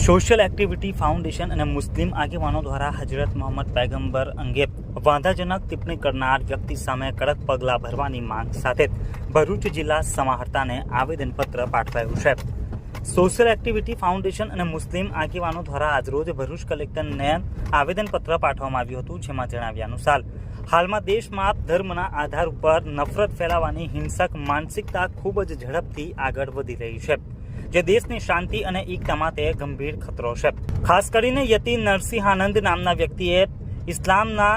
Social activity foundation અને મુસ્લિમ આગેવાનો દ્વારા હજરત મોહમ્મદ પૈગંબર અંગે વાંધાજનક ટિપ્પણી કરનાર વ્યક્તિ સામે કડક પગલાં ભરવાની માંગ સાથે ભરૂચ જિલ્લા સમાહર્તાને આવેદનપત્ર પાઠવાયું છે। સોશિયલ એક્ટિવિટી ફાઉન્ડેશન અને મુસ્લિમ આગેવાનો દ્વારા આજરોજ ભરૂચ કલેક્ટરને આવેદનપત્ર પાઠવવામાં આવ્યું હતું, જેમાં જણાવ્યા અનુસાર હાલમાં દેશમાં ધર્મના આધાર ઉપર નફરત ફેલાવવાની હિંસક માનસિકતા ખૂબ જ ઝડપથી આગળ વધી રહી છે, જે દેશની શાંતિ અને એકતા માટે ગંભીર ખતરો છે। ખાસ કરીને યતિ નરસિંહાનંદ નામના વ્યક્તિએ ઇસ્લામના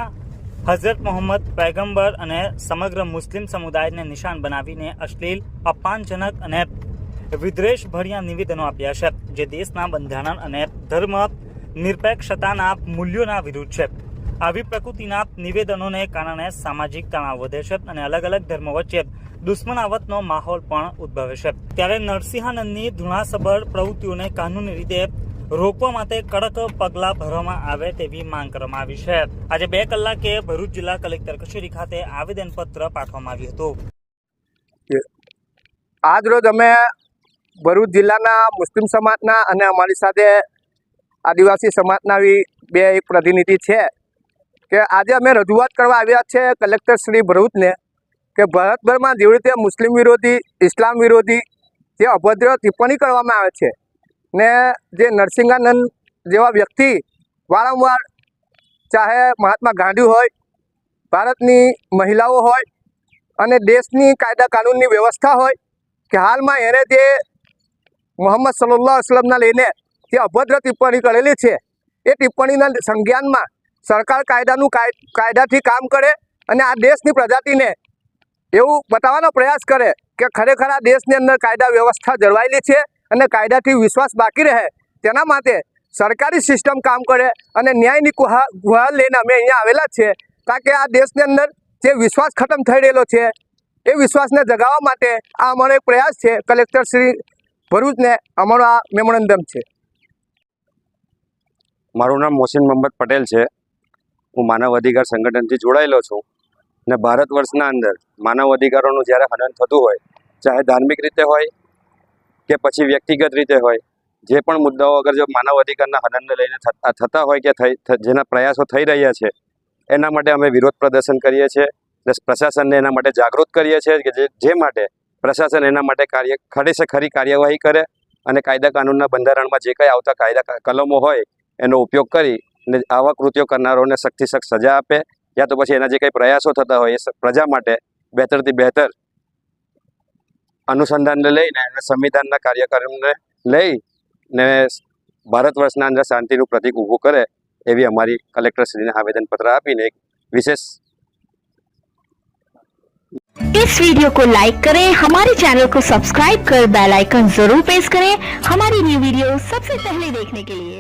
હઝરત મોહમ્મદ પૈગંબર અને સમગ્ર મુસ્લિમ સમુદાયને નિશાન બનાવીને અશ્લીલ, અપમાનજનક અને વિદ્વેષભર્યા નિવેદનો આપ્યા છે, જે દેશના બંધારણ અને ધર્મ નિરપેક્ષતાના મૂલ્યોના વિરુદ્ધ છે। આવી પ્રકૃતિના નિવેદનોને કારણે સામાજિક તણાવ વધે છે અને અલગ અલગ ધર્મો વચ્ચે દુશ્મનાવટનો માહોલ પણ ઉદ્ભવે છે। ત્યારે નરસિંહાનંદની ધૃણાસભર પ્રવૃત્તિઓને કાનૂની રીતે રોકવા માટે કડક પગલાં ભરવામાં આવે તેવી માંગ કરવામાં આવી છે। આજે 2 કલાકે ભરૂચ જિલ્લા કલેક્ટર કચેરી ખાતે આવેદનપત્ર પાઠવવામાં આવ્યું હતું। આજ રોજ અમે ભરૂચ જિલ્લાના મુસ્લિમ સમાજના અને અમારી સાથે આદિવાસી સમાજના બે એક પ્રતિનિધિ છે કે આજે અમે રજૂઆત કરવા આવ્યા છે કલેક્ટર શ્રી ભરૂચને કે ભારતભરમાં જેવી રીતે મુસ્લિમ વિરોધી, ઇસ્લામ વિરોધી જે અભદ્ર ટિપ્પણી કરવામાં આવે છે ને જે નરસિંહાનંદ જેવા વ્યક્તિ વારંવાર ચાહે મહાત્મા ગાંધી હોય, ભારતની મહિલાઓ હોય અને દેશની કાયદા કાનૂનની વ્યવસ્થા હોય કે હાલમાં એણે જે મોહમ્મદ સલ્લલ્લાહુ અલૈહિ વસલ્લમના લઈને જે અભદ્ર ટિપ્પણી કરેલી છે એ ટિપ્પણીના સંજ્ઞાનમાં સરકાર કાયદાથી કામ કરે અને આ દેશની પ્રજાતિને એવું બતાવવાનો પ્રયાસ કરે કે ખરેખર આ દેશની અંદર કાયદા વ્યવસ્થા જળવાયેલી છે અને કાયદાથી વિશ્વાસ બાકી રહે, તેના માટે સરકારી સિસ્ટમ કામ કરે અને ન્યાયની ગુહાર લઈને અમે અહીંયા આવેલા છે, તાકે આ દેશની અંદર જે વિશ્વાસ ખતમ થઈ રહેલો છે એ વિશ્વાસને જગાવવા માટે આ અમારો એક પ્રયાસ છે। કલેક્ટર શ્રી ભરૂચને અમારો આ મેમોરેન્ડમ છે। મારું નામ મોહસિન મોહમ્મદ પટેલ છે। હું માનવ અધિકાર સંગઠનથી જોડાયેલો છું ને ભારત વર્ષના અંદર માનવ અધિકારોનું જ્યારે હનન થતું હોય, ચાહે ધાર્મિક રીતે હોય કે પછી વ્યક્તિગત રીતે હોય, જે પણ મુદ્દાઓ અગર જો માનવ અધિકારના હનનને લઈને થતા હોય કે જેના પ્રયાસો થઈ રહ્યા છે, એના માટે અમે વિરોધ પ્રદર્શન કરીએ છીએ ને પ્રશાસનને એના માટે જાગૃત કરીએ છીએ કે જે માટે પ્રશાસન એના માટે ખરી કાર્યવાહી કરે અને કાયદા કાનૂનના બંધારણમાં જે કંઈ આવતા કાયદા કલમો હોય એનો ઉપયોગ કરી ને આવા કૃત્યો કરનારોને સખ્તથી સખ્ત સજા આપે, યા તો પછી એના જે કંઈ પ્રયાસો થતા હોય એ પ્રજા માટે બહેતરથી બહેતર અનુસંધાનને લઈને અને સંવિધાનના કાર્યક્રમને લઈને ભારત વર્ષના અંદર શાંતિનું પ્રતીક ઊભું કરે એવી અમારી કલેક્ટરશ્રીને આવેદનપત્ર આપીને એક વિશેષ। इस वीडियो को लाइक करें, हमारे चैनल को सब्सक्राइब कर बेल आइकन जरूर प्रेस करें हमारी न्यू वीडियो सबसे पहले देखने के लिए।